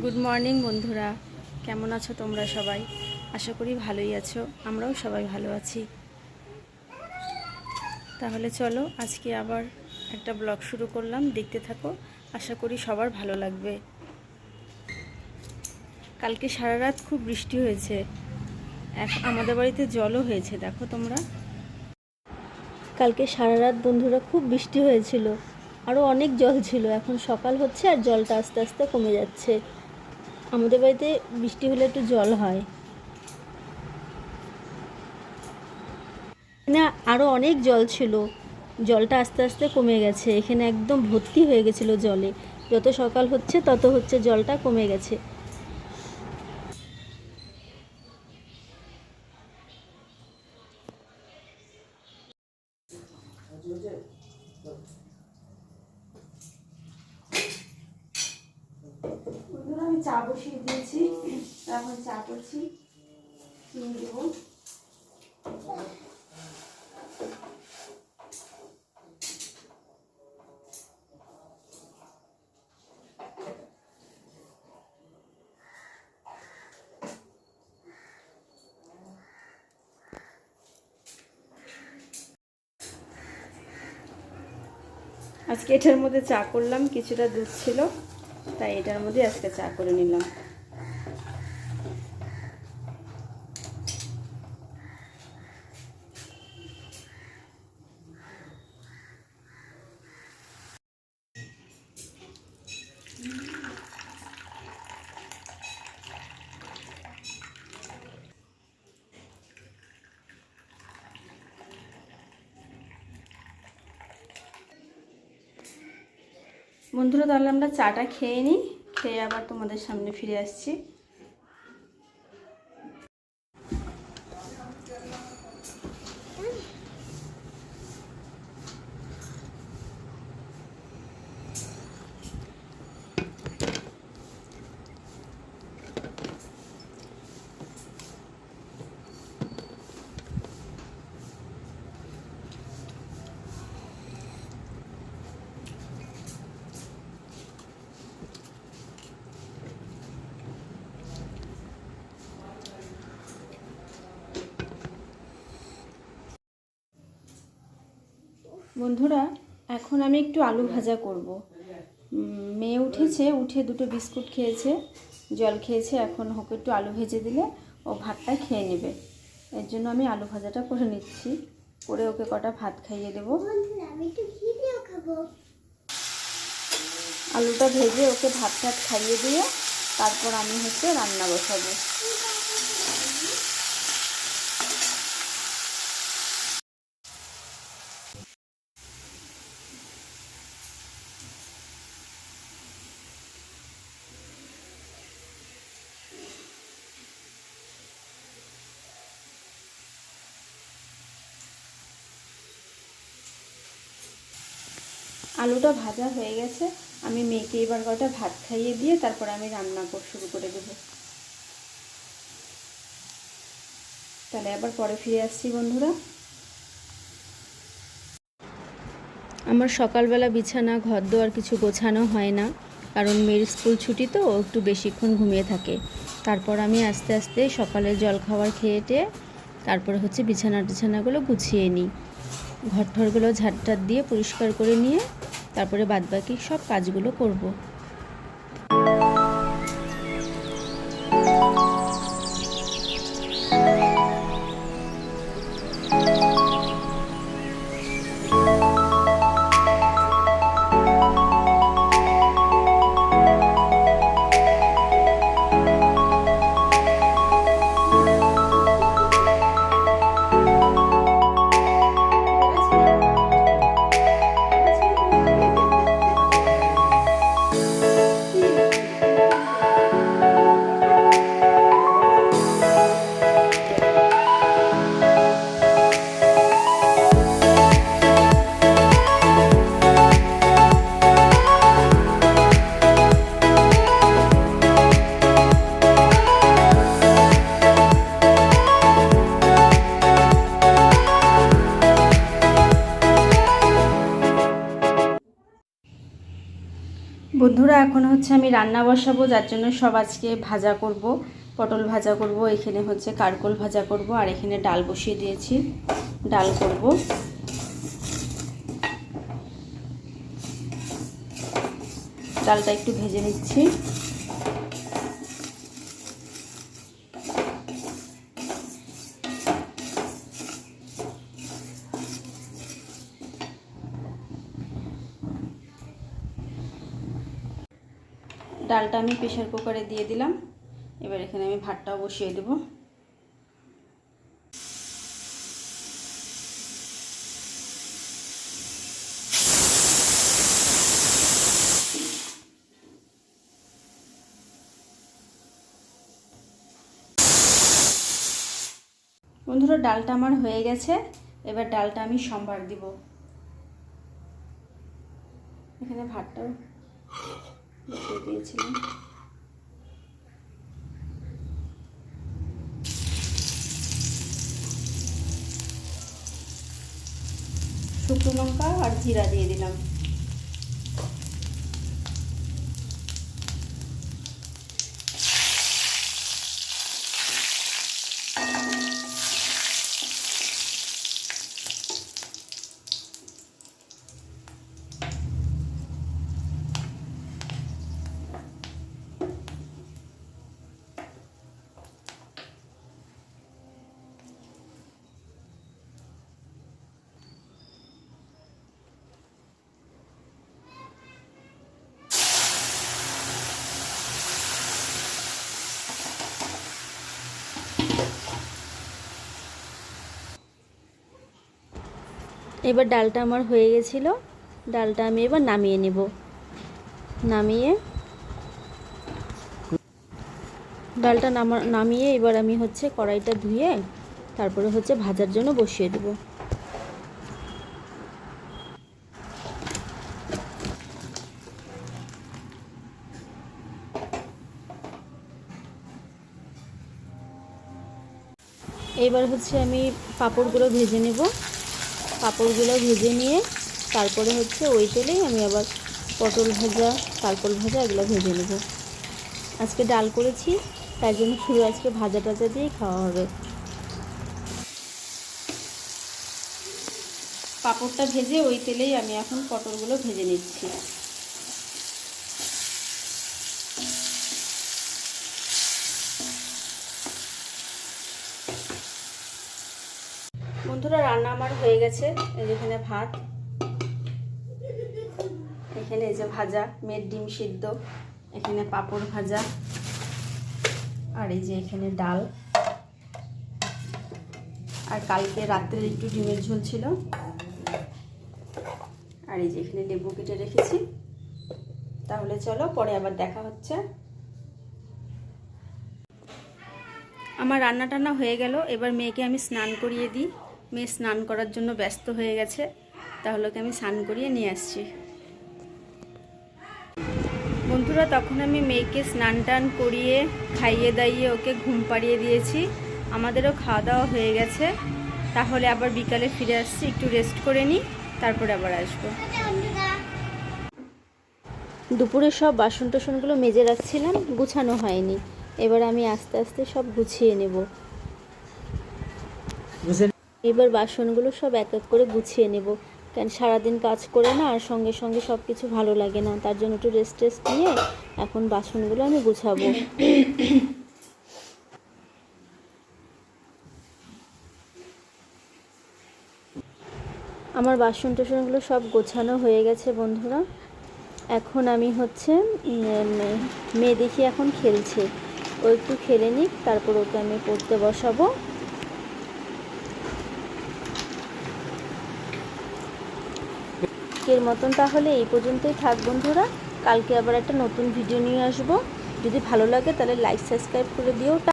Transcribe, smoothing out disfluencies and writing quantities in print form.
Good morning বন্ধুরা, কেমন আছো তোমরা সবাই? আশা করি ভালোই আছো, আমরাও সবাই ভালো আছি। তাহলে চলো আজকে আবার একটা ব্লগ শুরু করলাম, দেখতে থাকো, আশা করি সবার ভালো লাগবে। কালকে সারা রাত খুব বৃষ্টি হয়েছে, আমাদের বাড়িতে জলও হয়েছে, দেখো তোমরা। কালকে সারা রাত বন্ধুরা খুব বৃষ্টি হয়েছিল, আরও অনেক জল ছিল। এখন সকাল হচ্ছে আর জলটা আস্তে আস্তে কমে যাচ্ছে। আমাদের বাড়িতে বৃষ্টি হলে একটু জল হয় না, আরও অনেক জল ছিল, জলটা আস্তে আস্তে কমে গেছে। এখানে একদম ভর্তি হয়ে গেছিলো জলে। যত সকাল হচ্ছে তত হচ্ছে জলটা কমে গেছে। আমি চা বসিয়ে দিয়েছি, এখন চা করছি, চিনি দেবো। আজকে এটার মধ্যে চা করলাম, কিছুটা দুধ ছিল তাই এটার মধ্যে আজকে চা করে নিলাম। বন্ধুরা, তাহলে আমরা চাটা খেয়ে নিই, খেয়ে আবার তোমাদের সামনে ফিরে আসছি। বন্ধুরা, এখন আমি একটু আলু ভাজা করব। মেয়ে উঠেছে, উঠে দুটো বিস্কুট খেয়েছে, জল খেয়েছে। এখন ওকে একটু আলু ভেজে দিলে ও ভাতটা খেয়ে নেবে। এর জন্য আমি আলু ভাজাটা করে নিচ্ছি, করে ওকে কটা ভাত খাইয়ে দেবো। আলুটা ভেজে ওকে ভাত খাইয়ে দিয়ে তারপর আমি রান্না বসাবো। আলুটা ভাজা হয়ে গেছে, আমি মেয়েকে এবার কটা ভাত খাইয়ে দিয়ে তারপর আমি রান্না শুরু করে দেবো। তাহলে আবার পরে ফিরে আসছি বন্ধুরা। আমার সকালবেলা বিছানা ঘর দোয়ার কিছু গোছানো হয় না, কারণ মেয়ের স্কুল ছুটি তো, ও একটু বেশিক্ষণ ঘুমিয়ে থাকে। তারপর আমি আস্তে আস্তে সকালের জলখাবার খেয়ে টেয়ে তারপরে বিছানাগুলো গুছিয়ে নিই। ঘরটরগুলো ঝাড় দিয়ে পরিষ্কার করে নিয়ে তারপরে বাদবাকি সব কাজগুলো করব। এখন হচ্ছে আমি রান্না বসাবো, যার জন্য সব আজকে ভাজা করব। পটল ভাজা করব, এখানে হচ্ছে কারকোল ভাজা করব, আর এখানে ডাল বসিয়ে দিয়েছি, ডাল করব। ডালটা একটু ভেজে নিচ্ছি। ডালটা আমি প্রেসার কুকারে দিয়ে দিলাম। এবার এখানে আমি ভাতটাও বসিয়ে দেব। বন্ধুরা, ডালটা আমার হয়ে গেছে। এবার ডালটা আমি সম্বার দিব। এখানে ভাতটাও বসিয়ে দিয়েছিলাম। শুকনো লঙ্কা আর জিরা দিয়ে দিলাম। এবার ডালটা আমার হয়ে গেছিল। ডালটা আমি এবার নামিয়ে নেব। ডালটা নামিয়ে এবার আমি হচ্ছে কড়াইটা ধুয়ে তারপরে হচ্ছে ভাজার জন্য বসিয়ে দেব। এবার হচ্ছে আমি পাঁপড়গুলো ভেজে নেব। পাঁপড়গুলো ভেজে নিয়ে তারপরে হচ্ছে ওই তেলেই আমি আবার পটল ভাজা, কারকোল ভাজা এগুলো ভেজে নেব। আজকে ডাল করেছি, তাই জন্য শুধু আজকে ভাজা টাজা দিয়েই খাওয়া হবে। পাঁপড়টা ভেজে ওই তেলেই আমি এখন পটলগুলো ভেজে নিচ্ছি। বন্ধুরা, রান্না আমার হয়ে গেছে। এখানে ভাত, এখানে এই যে ভাজা মেয়ের ডিম সিদ্ধ, এখানে পাঁপড় ভাজা, আর এই যে এখানে ডাল, আর কালকে রাত্রে একটু ডিমের ঝোল ছিল, আর এই যে এখানে লেবু কেটে রেখেছি। তাহলে চলো পরে আবার দেখা হচ্ছে। আমার রান্না টান্না হয়ে গেল। এবার মেয়েকে আমি স্নান করিয়ে দিই। মেয়ে স্নান করার জন্য ব্যস্ত হয়ে গেছে, তাহলে ওকে আমি স্নান করিয়ে নিয়ে আসছি। বন্ধুরা, তখন আমি মেয়েকে স্নান টান করিয়ে খাইয়ে দাইয়ে ওকে ঘুম পাড়িয়ে দিয়েছি। আমাদেরও খাওয়া দাওয়া হয়ে গেছে। তাহলে আবার বিকালে ফিরে আসছি, একটু রেস্ট করে নিই, তারপরে আবার আসবো। দুপুরে সব বাসন টাসনগুলো মেজে রাখছিলাম, গুছানো হয়নি। এবার আমি আস্তে আস্তে সব গুছিয়ে নেব। এবার বাসনগুলো সব এক এক করে গুছিয়ে নেব, কারণ সারাদিন কাজ করে না, আর সঙ্গে সঙ্গে সব কিছু ভালো লাগে না। তার জন্য একটু রেস্ট নিয়ে এখন বাসনগুলো আমি গুছাবো। আমার বাসন টাসনগুলো সব গোছানো হয়ে গেছে বন্ধুরা। এখন আমি হচ্ছে মেয়ে দেখি এখন খেলছে, ও একটু খেলে নিক, তারপর ওকে আমি পড়তে বসাবো। এর মতন তাহলে এই পর্যন্তই থাক বন্ধুরা। কালকে আবার একটা নতুন ভিডিও নিয়ে আসবো। যদি ভালো লাগে তাহলে লাইক সাবস্ক্রাইব করে দিও।